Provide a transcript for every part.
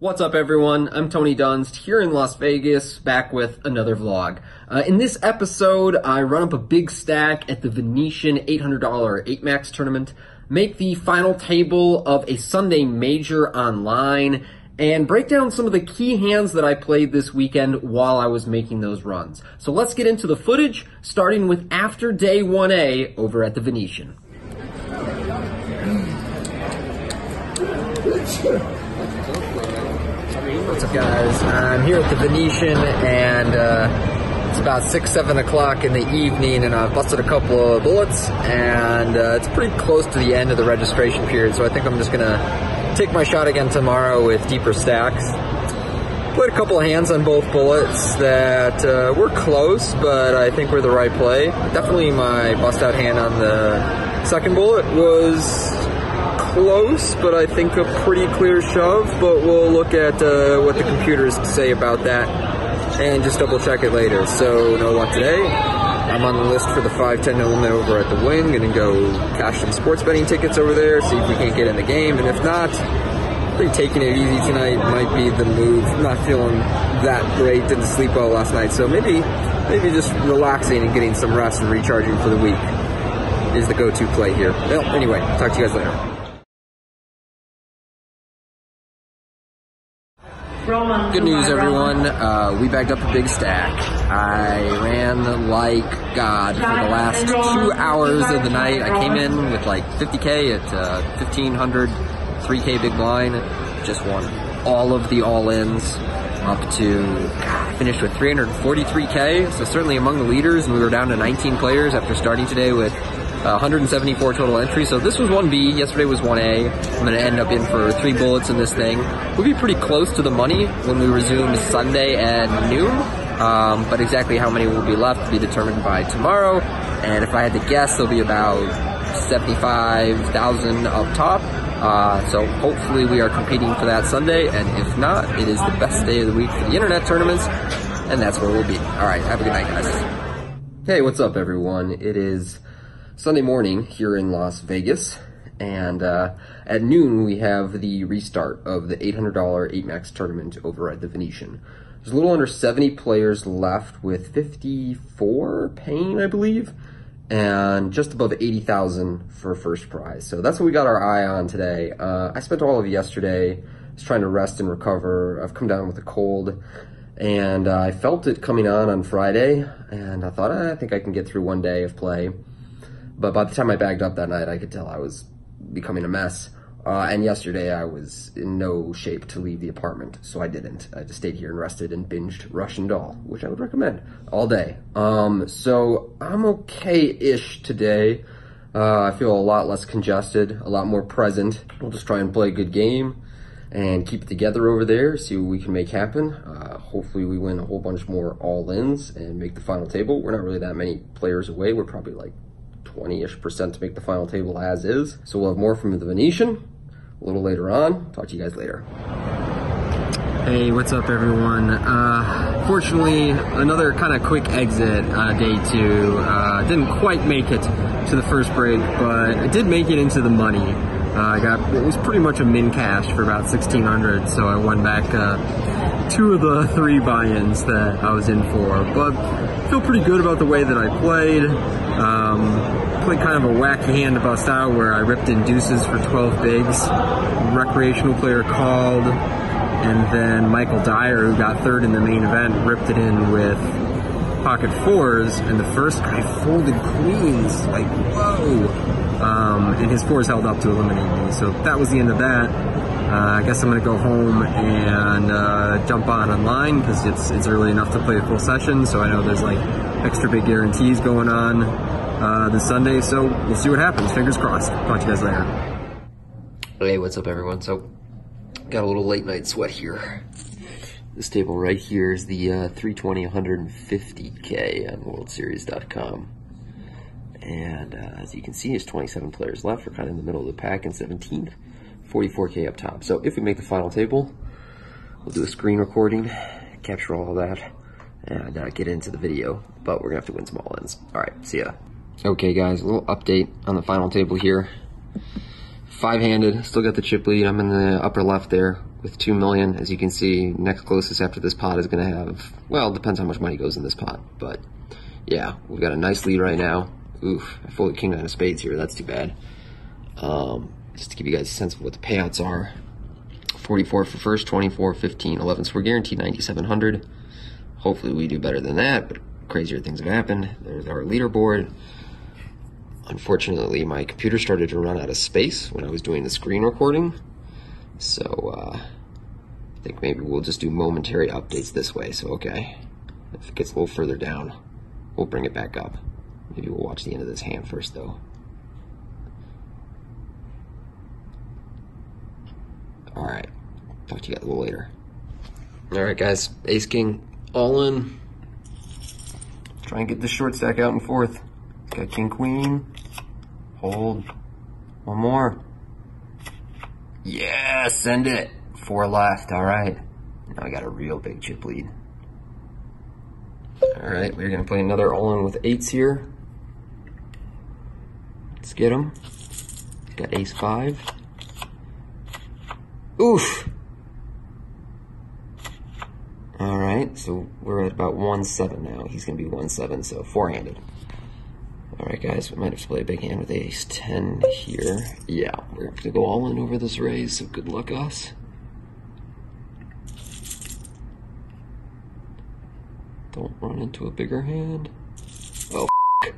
What's up everyone, I'm Tony Dunst here in Las Vegas, back with another vlog. In this episode, I run up a big stack at the Venetian $800 8-max tournament, make the final table of a Sunday major online, and break down some of the key hands that I played this weekend while I was making those runs. So let's get into the footage, starting with after day 1A over at the Venetian. What's up guys, I'm here at the Venetian and it's about 6-7 o'clock in the evening and I've busted a couple of bullets and it's pretty close to the end of the registration period, so I think I'm just gonna take my shot again tomorrow with deeper stacks. Played a couple of hands on both bullets that were close, but I think were the right play. Definitely my bust out hand on the second bullet was close, but I think a pretty clear shove, but we'll look at what the computers say about that and just double check it later. So no luck today. I'm on the list for the 5-10 limit over at the wing, gonna go cash some sports betting tickets over there, see if we can't get in the game, and if not, I think taking it easy tonight might be the move. Not feeling that great, didn't sleep well last night, so maybe just relaxing and getting some rest and recharging for the week is the go-to play here. Well, anyway, talk to you guys later. Good news everyone, we bagged up a big stack. I ran like God for the last 2 hours of the night. I came in with like 50K at 1500, 3K big blind, just won all of the all-ins up to, finished with 343K, so certainly among the leaders, and we were down to 19 players after starting today with 174 total entries. So this was 1B, yesterday was 1A. I'm gonna end up in for 3 bullets in this thing. We'll be pretty close to the money when we resume Sunday at noon, but exactly how many will be left will be determined by tomorrow. And if I had to guess, there'll be about 75,000 up top. So hopefully we are competing for that Sunday, and if not, it is the best day of the week for the internet tournaments, and that's where we'll be. All right, have a good night, guys. Hey, what's up, everyone? It is Sunday morning here in Las Vegas, and at noon we have the restart of the $800 8-max tournament over at the Venetian. There's a little under 70 players left with 54 paying, I believe, and just above 80,000 for first prize. So that's what we got our eye on today. I spent all of yesterday just trying to rest and recover. I've come down with a cold, and I felt it coming on Friday, and I thought, I think I can get through one day of play. But by the time I bagged up that night, I could tell I was becoming a mess. And yesterday, I was in no shape to leave the apartment, so I didn't. I just stayed here and rested and binged Russian Doll, which I would recommend all day. So I'm okay-ish today. I feel a lot less congested, a lot more present. We'll just try and play a good game and keep it together over there, see what we can make happen. Hopefully we win a whole bunch more all-ins and make the final table. We're not really that many players away. We're probably like 20-ish% to make the final table as is. So we'll have more from the Venetian a little later on. Talk to you guys later. Hey, what's up everyone? Fortunately, another kind of quick exit day 2. Didn't quite make it to the first break, but I did make it into the money. It was pretty much a min cash for about 1,600, so I won back 2 of the 3 buy-ins that I was in for. But I feel pretty good about the way that I played. Played kind of a wacky hand to bust out where I ripped in deuces for 12 bigs. Recreational player called, and then Michael Dyer, who got 3rd in the main event, ripped it in with pocket 4s, and the first guy folded queens, like whoa! And his 4s held up to eliminate me, so that was the end of that. I guess I'm gonna go home and jump on online because it's early enough to play a full session, so I know there's like extra big guarantees going on this Sunday, so we'll see what happens. Fingers crossed. Talk to you guys later. Hey, what's up everyone? So, got a little late night sweat here. This table right here is the 320 150K on WorldSeries.com. And as you can see, there's 27 players left. We're kind of in the middle of the pack in 17th. 44K up top. So if we make the final table, we'll do a screen recording, capture all of that, and get into the video. But we're gonna have to win some all-ins. All right, see ya. Okay guys, a little update on the final table here. 5-handed, still got the chip lead. I'm in the upper left there with 2 million. As you can see, next closest after this pot is gonna have, well, it depends how much money goes in this pot, but yeah, we've got a nice lead right now. Oof, I folded king 9 of spades here, that's too bad. Just to give you guys a sense of what the payouts are. 44 for first, 24, 15, 11, so we're guaranteed 9,700. Hopefully we do better than that, but crazier things have happened. There's our leaderboard. Unfortunately, my computer started to run out of space when I was doing the screen recording, so I think maybe we'll just do momentary updates this way. So okay, if it gets a little further down, we'll bring it back up. Maybe we'll watch the end of this hand first though. All right, talk to you guys a little later. All right guys, ace king, all in. Try and get this short stack out and forth. Got king queen, hold, one more. Yeah, send it. 4 left, all right. Now I got a real big chip lead. All right, we're gonna play another all-in with 8s here. Let's get them. Got ace 5. Oof. All right, so we're at about 1-7 now. He's gonna be 1-7, so 4-handed. All right, guys, we might have to play a big hand with ace 10 here. Yeah, we're gonna go all in over this raise, so good luck, us. Don't run into a bigger hand. Oh, f***.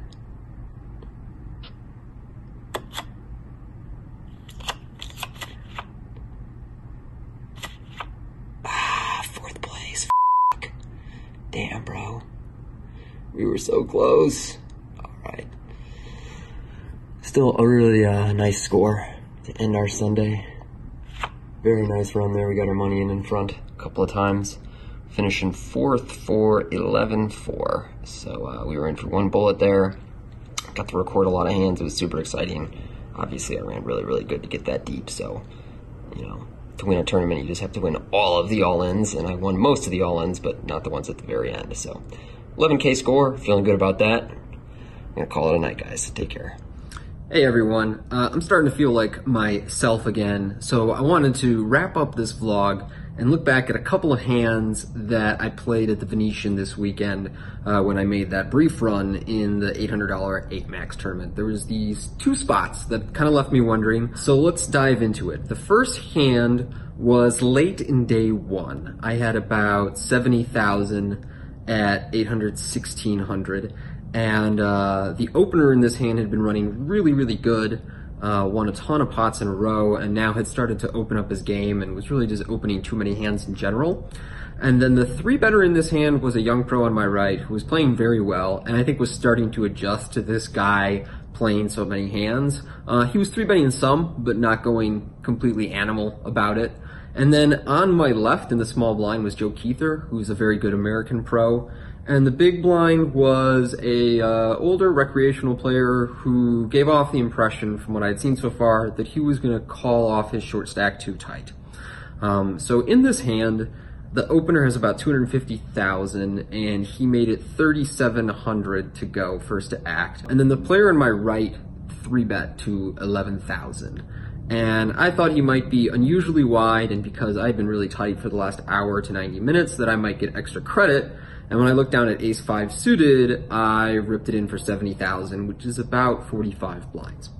Ah, 4th place, f***. Damn, bro. We were so close. Right. Still a really nice score to end our Sunday. Very nice run there. We got our money in front a couple of times. Finishing 4th for 11-4. So we were in for 1 bullet there. Got to record a lot of hands. It was super exciting. Obviously, I ran really, really good to get that deep. So, you know, to win a tournament, you just have to win all of the all-ins. And I won most of the all-ins, but not the ones at the very end. So 11K score. Feeling good about that. I'm gonna call it a night, guys. Take care. Hey everyone, I'm starting to feel like myself again, so I wanted to wrap up this vlog and look back at a couple of hands that I played at the Venetian this weekend when I made that brief run in the $800 8 max tournament. There was these 2 spots that kind of left me wondering, so let's dive into it. The first hand was late in day 1. I had about 70,000 at 800, 1600. And the opener in this hand had been running really, really good, won a ton of pots in a row, and now had started to open up his game and was really just opening too many hands in general. And then the 3-better in this hand was a young pro on my right who was playing very well, and I think was starting to adjust to this guy playing so many hands. He was 3-betting some, but not going completely animal about it. And then on my left in the small blind was Joe Keither, who's a very good American pro. And the big blind was a older recreational player who gave off the impression, from what I'd seen so far, that he was going to call off his short stack too tight. So in this hand, the opener has about 250,000, and he made it 3,700 to go first to act. And then the player on my right 3-bet to 11,000. And I thought he might be unusually wide, and because I'd been really tight for the last hour to 90 minutes, that I might get extra credit. And when I looked down at ace 5 suited, I ripped it in for 70,000, which is about 45 blinds.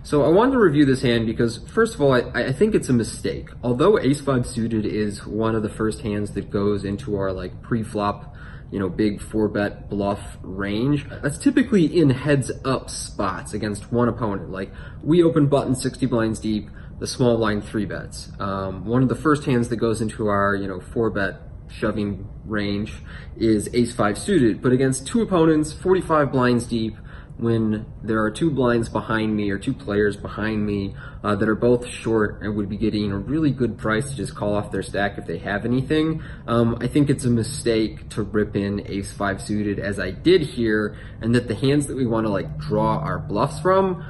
So I wanted to review this hand because, first of all, I think it's a mistake. Although ace 5 suited is one of the first hands that goes into our like pre-flop, you know, big 4-bet bluff range, that's typically in heads up spots against one opponent. Like, we open button 60 blinds deep, the small blind 3-bets. One of the first hands that goes into our, you know, 4-bet shoving range is ace 5 suited, but against 2 opponents 45 blinds deep, when there are 2 blinds behind me or 2 players behind me that are both short and would be getting a really good price to just call off their stack if they have anything, I think it's a mistake to rip in ace 5 suited as I did here, and that the hands that we want to like draw our bluffs from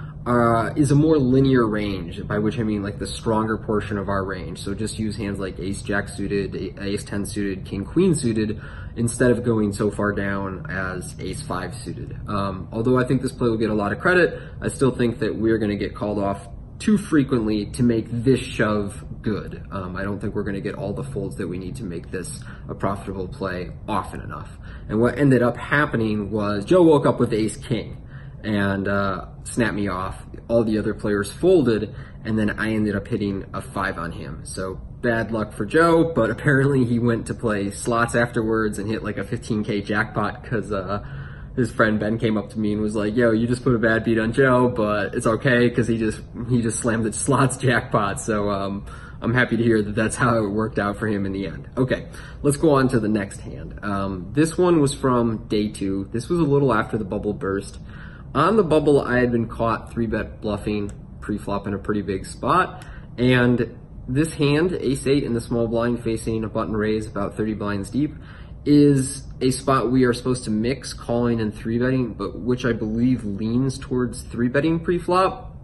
is a more linear range, by which I mean like the stronger portion of our range. So just use hands like ace jack suited, ace 10 suited, king queen suited, instead of going so far down as ace 5 suited. Although I think this play will get a lot of credit, I still think that we're going to get called off too frequently to make this shove good. I don't think we're going to get all the folds that we need to make this a profitable play often enough. And what ended up happening was Joe woke up with ace king and snapped me off. All the other players folded, and then I ended up hitting a 5 on him. So bad luck for Joe, but apparently he went to play slots afterwards and hit like a 15K jackpot because his friend Ben came up to me and was like, yo, you just put a bad beat on Joe, but it's okay because he just slammed the slots jackpot. So I'm happy to hear that that's how it worked out for him in the end. Okay, let's go on to the next hand. This one was from day 2. This was a little after the bubble burst. On the bubble, I had been caught 3-bet bluffing pre-flop in a pretty big spot, and this hand, ace-8 in the small blind facing a button raise about 30 blinds deep, is a spot we are supposed to mix calling and 3-betting, but which I believe leans towards 3-betting pre-flop.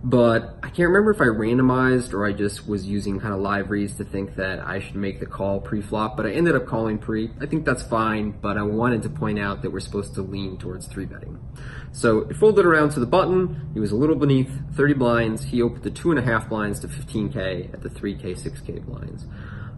But I can't remember if I randomized or I just was using kind of live reads to think that I should make the call pre-flop, but I ended up calling pre. I think that's fine, but I wanted to point out that we're supposed to lean towards 3-betting. So it folded around to the button. He was a little beneath 30 blinds. He opened the 2.5 blinds to 15K at the 3K, 6K blinds.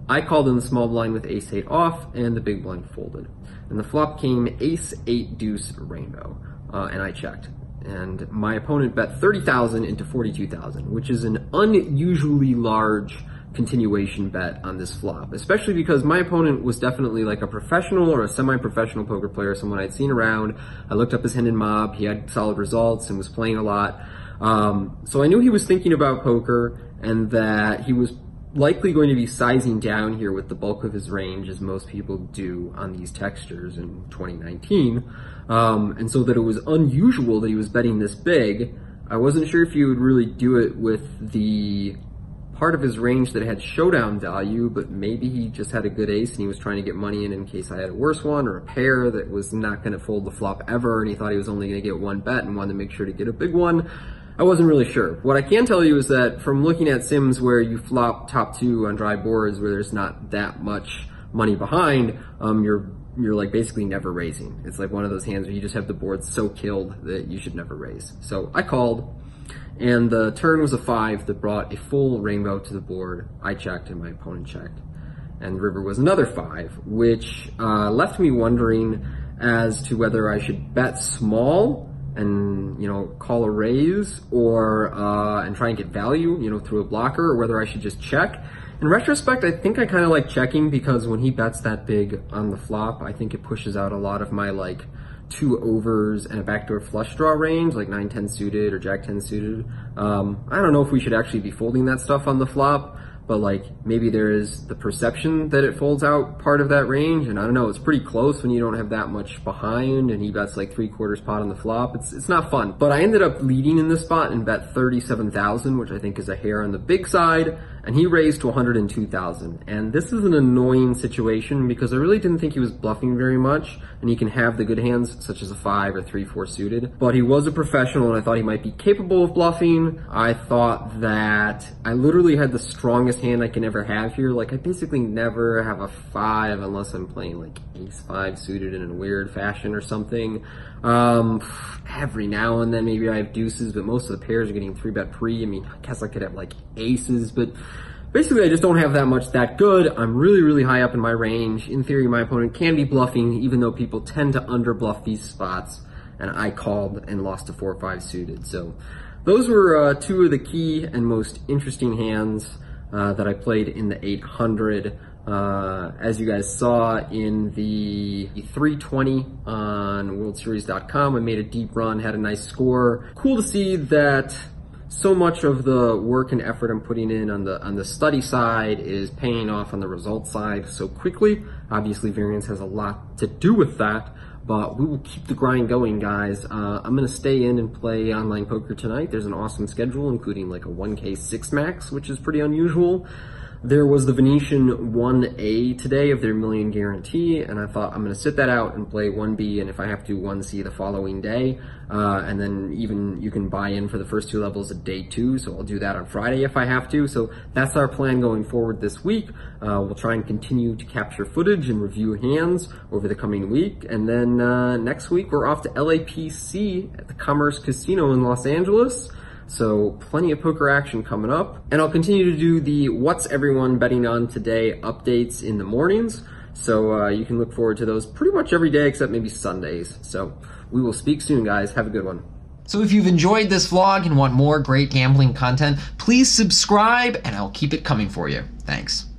I called in the small blind with ace-8 off, and the big blind folded. And the flop came ace-8 deuce rainbow, and I checked. And my opponent bet 30,000 into 42,000, which is an unusually large continuation bet on this flop, especially because my opponent was definitely like a professional or a semi-professional poker player, someone I'd seen around. I looked up his Hendon Mob. He had solid results and was playing a lot. So I knew he was thinking about poker and that he was likely going to be sizing down here with the bulk of his range, as most people do on these textures in 2019. And so that it was unusual that he was betting this big. I wasn't sure if he would really do it with the part of his range that had showdown value, but maybe he just had a good ace and he was trying to get money in case I had a worse one, or a pair that was not going to fold the flop ever and he thought he was only going to get one bet and wanted to make sure to get a big one. I wasn't really sure. What I can tell you is that from looking at sims where you flop top 2 on dry boards where there's not that much money behind, you're like basically never raising. It's like one of those hands where you just have the board so killed that you should never raise. So I called, and the turn was a 5 that brought a full rainbow to the board. I checked and my opponent checked. And the river was another 5, which left me wondering as to whether I should bet small and, you know, call a raise, or and try and get value, you know, through a blocker, or whether I should just check. In retrospect, I think I kind of like checking, because when he bets that big on the flop, I think it pushes out a lot of my like 2 overs and a backdoor flush draw range, like 9-10 suited or Jack-10 suited. I don't know if we should actually be folding that stuff on the flop, but like maybe there is the perception that it folds out part of that range, and I don't know, it's pretty close when you don't have that much behind and he bets like 3/4 pot on the flop. It's not fun. But I ended up leading in this spot and bet 37,000, which I think is a hair on the big side, and he raised to 102,000. And this is an annoying situation because I really didn't think he was bluffing very much, and he can have the good hands such as a 5 or 3/4 suited, but he was a professional and I thought he might be capable of bluffing. I thought that I literally had the strongest hand I can ever have here. Like, I basically never have a 5 unless I'm playing like ace-5 suited in a weird fashion or something. Every now and then maybe I have deuces, but most of the pairs are getting 3-bet pre. I mean, I guess I could have like aces, but basically I just don't have that much that good. I'm really, really high up in my range. In theory, my opponent can be bluffing, even though people tend to underbluff these spots, and I called and lost to 4-5 suited. So those were 2 of the key and most interesting hands that I played in the 800. As you guys saw in the 320 on worldseries.com, I made a deep run, had a nice score. Cool to see that so much of the work and effort I'm putting in on the study side is paying off on the result side so quickly. Obviously, variance has a lot to do with that, but we will keep the grind going, guys. I'm gonna stay in and play online poker tonight. There's an awesome schedule, including like a 1K 6 max, which is pretty unusual. There was the Venetian 1A today of their million guarantee, and I thought I'm going to sit that out and play 1B, and if I have to, 1C the following day. And then even you can buy in for the first 2 levels at day 2, so I'll do that on Friday if I have to. So that's our plan going forward this week. We'll try and continue to capture footage and review hands over the coming week. And then next week, we're off to LAPC at the Commerce Casino in Los Angeles. So plenty of poker action coming up. And I'll continue to do the What's Everyone Betting On Today updates in the mornings. So you can look forward to those pretty much every day except maybe Sundays. So we will speak soon, guys. Have a good one. So if you've enjoyed this vlog and want more great gambling content, please subscribe and I'll keep it coming for you. Thanks.